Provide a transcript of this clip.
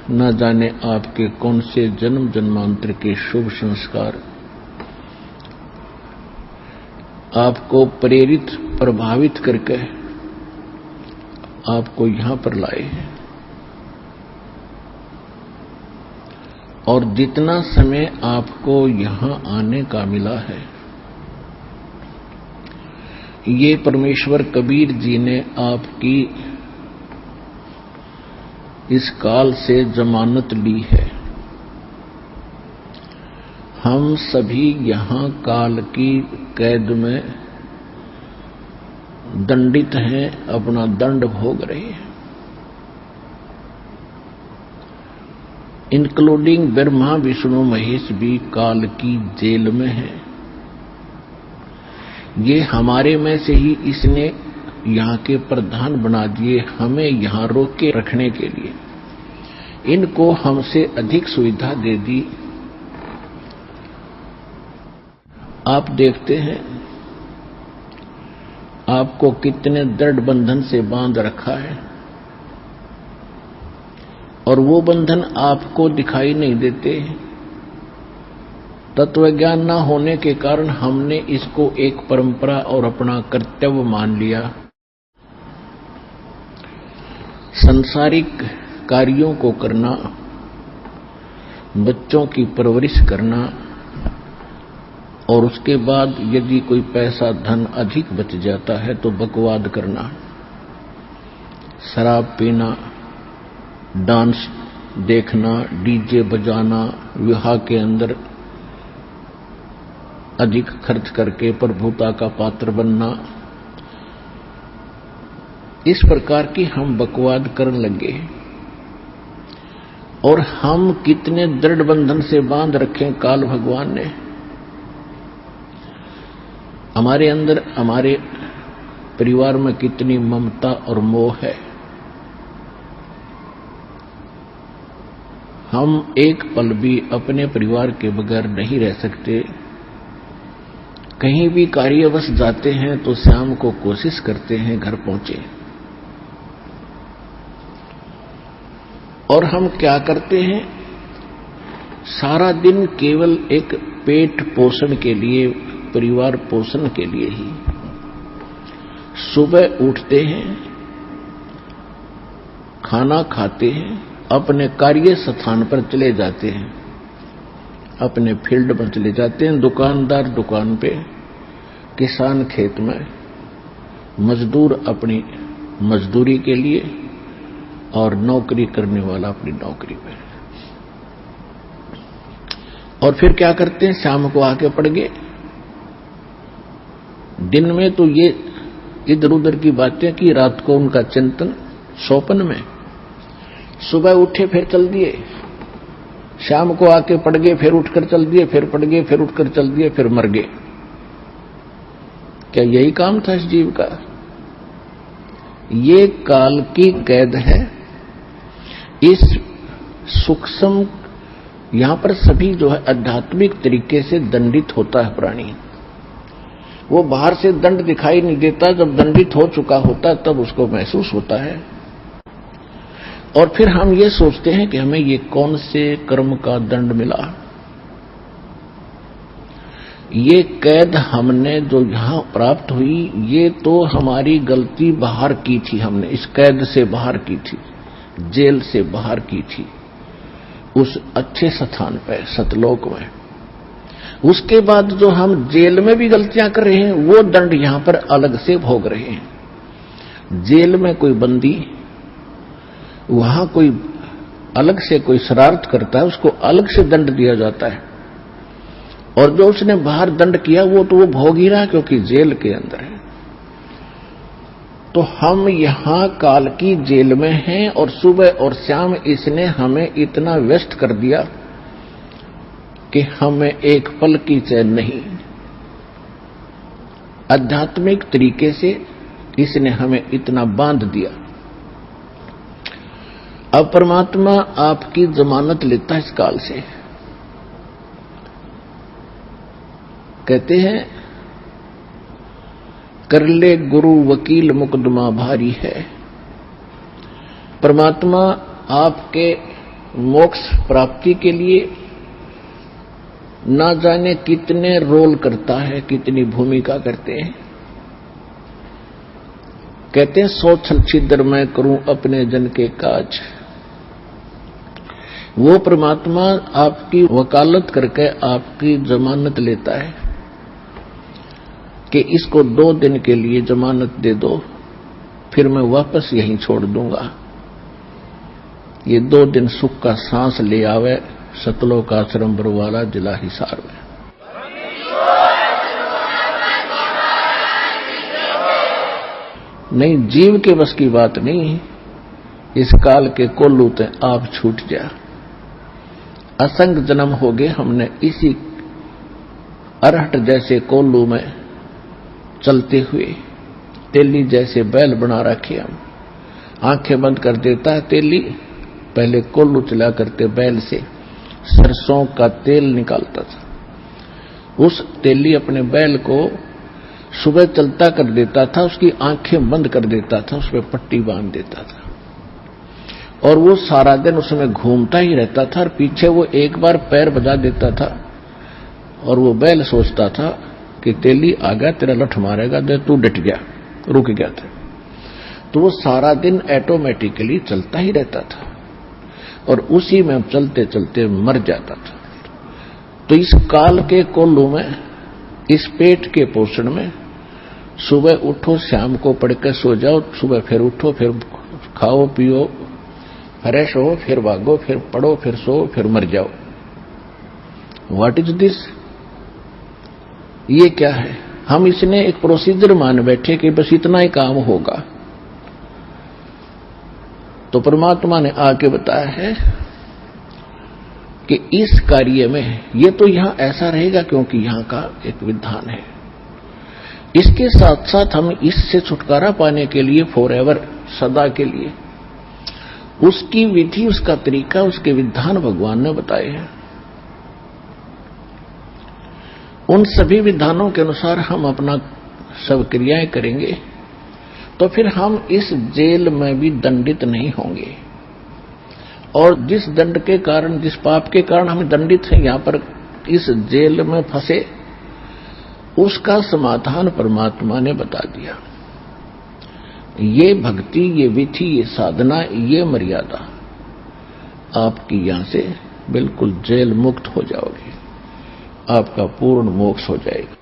न जाने आपके कौन से जन्म जन्मांतर के शुभ संस्कार आपको प्रेरित प्रभावित करके आपको यहां पर लाए हैं। और जितना समय आपको यहां आने का मिला है, ये परमेश्वर कबीर जी ने आपकी इस काल से जमानत ली है। हम सभी यहां काल की कैद में दंडित हैं, अपना दंड भोग रहे हैं, इंक्लूडिंग ब्रह्मा विष्णु महेश भी काल की जेल में है। ये हमारे में से ही इसने यहां के प्रधान बना दिए, हमें यहां रोक के रखने के लिए। इनको हमसे अधिक सुविधा दे दी। आप देखते हैं आपको कितने दृढ़ बंधन से बांध रखा है, और वो बंधन आपको दिखाई नहीं देते। तत्व ज्ञान न होने के कारण हमने इसको एक परंपरा और अपना कर्तव्य मान लिया। सांसारिक कार्यों को करना, बच्चों की परवरिश करना, और उसके बाद यदि कोई पैसा धन अधिक बच जाता है तो बकवाद करना, शराब पीना, डांस देखना, डीजे बजाना, विवाह के अंदर अधिक खर्च करके प्रभुता का पात्र बनना, इस प्रकार की हम बकवाद करने लगे। और हम कितने दृढ़ बंधन से बांध रखे काल भगवान ने। हमारे अंदर, हमारे परिवार में कितनी ममता और मोह है। हम एक पल भी अपने परिवार के बगैर नहीं रह सकते। कहीं भी कार्यवश जाते हैं तो शाम को कोशिश करते हैं घर पहुंचे। और हम क्या करते हैं, सारा दिन केवल एक पेट पोषण के लिए, परिवार पोषण के लिए ही सुबह उठते हैं, खाना खाते हैं, अपने कार्य स्थान पर चले जाते हैं, अपने फील्ड पर चले जाते हैं, दुकानदार दुकान पे, किसान खेत में, मजदूर अपनी मजदूरी के लिए, और नौकरी करने वाला अपनी नौकरी पे। और फिर क्या करते हैं, शाम को आके पड़ गए। दिन में तो ये इधर उधर की बातें की, रात को उनका चिंतन सोपन में। सुबह उठे फिर चल दिए, शाम को आके पड़ गए, फिर उठकर चल दिए, फिर पड़ गए, फिर उठकर चल दिए, फिर मर गए। क्या यही काम था इस जीव का? ये काल की कैद है। इस सूक्ष्म, यहां पर सभी जो है आध्यात्मिक तरीके से दंडित होता है प्राणी। वो बाहर से दंड दिखाई नहीं देता, जब दंडित हो चुका होता है तब उसको महसूस होता है। और फिर हम ये सोचते हैं कि हमें ये कौन से कर्म का दंड मिला। ये कैद हमने जो यहां प्राप्त हुई, ये तो हमारी गलती बाहर की थी। हमने इस कैद से बाहर की थी, जेल से बाहर की थी, उस अच्छे स्थान पर सतलोक में। उसके बाद जो हम जेल में भी गलतियां कर रहे हैं, वो दंड यहां पर अलग से भोग रहे हैं। जेल में कोई बंदी, वहां कोई अलग से कोई शरारत करता है, उसको अलग से दंड दिया जाता है। और जो उसने बाहर दंड किया वो तो वो भोग ही रहा, क्योंकि जेल के अंदर है। तो हम यहां काल की जेल में हैं, और सुबह और शाम इसने हमें इतना व्यस्त कर दिया कि हमें एक पल की चैन नहीं। आध्यात्मिक तरीके से इसने हमें इतना बांध दिया। अब परमात्मा आपकी जमानत लेता है इस काल से। कहते हैं, कर ले गुरु वकील मुकदमा भारी है। परमात्मा आपके मोक्ष प्राप्ति के लिए ना जाने कितने रोल करता है, कितनी भूमिका करते हैं। कहते हैं 100 छल छिद्र मैं करूं अपने जन के काज। वो परमात्मा आपकी वकालत करके आपकी जमानत लेता है कि इसको 2 दिन के लिए जमानत दे दो, फिर मैं वापस यहीं छोड़ दूंगा। ये 2 दिन सुख का सांस ले आवे सतलोक आश्रम बरवाला जिला हिसार में। नहीं, जीव के बस की बात नहीं। इस काल के कोल्लू ते आप छूट जा। असंग जन्म हो गए हमने इसी अरहट जैसे कोल्लू में चलते हुए। तेली जैसे बैल बना रखे हम। आंखें बंद कर देता है तेली, पहले कोल्लू चला करते बैल से सरसों का तेल निकालता था। उस तेली अपने बैल को सुबह चलता कर देता था, उसकी आंखें बंद कर देता था, उसमें पट्टी बांध देता था और वो सारा दिन उसमें घूमता ही रहता था। और पीछे वो एक बार पैर बजा देता था और वो बैल सोचता था कि तेली आ गया, तेरा लठ मारेगा, दे तू डट गया, रुक गया था। तो वो सारा दिन ऑटोमेटिकली चलता ही रहता था और उसी में चलते चलते मर जाता था। तो इस काल के कोल्लू में, इस पेट के पोषण में, सुबह उठो, शाम को पढ़ के सो जाओ, सुबह फिर उठो, फिर खाओ पियो, फ्रेश हो, फिर भागो, फिर पढ़ो, फिर सो, फिर मर जाओ। What is this? ये क्या है? हम इसने एक प्रोसीजर मान बैठे कि बस इतना ही काम होगा। तो परमात्मा ने आके बताया है कि इस कार्य में ये तो यहां ऐसा रहेगा क्योंकि यहां का एक विधान है। इसके साथ साथ हम इससे छुटकारा पाने के लिए फॉरएवर, सदा के लिए, उसकी विधि, उसका तरीका, उसके विधान भगवान ने बताए हैं। उन सभी विधानों के अनुसार हम अपना सब क्रियाएं करेंगे तो फिर हम इस जेल में भी दंडित नहीं होंगे। और जिस दंड के कारण, जिस पाप के कारण हम दंडित हैं, यहां पर इस जेल में फंसे, उसका समाधान परमात्मा ने बता दिया। ये भक्ति, ये विधि, ये साधना, ये मर्यादा आपकी यहां से बिल्कुल जेल मुक्त हो जाओगे, आपका पूर्ण मोक्ष हो जाएगा।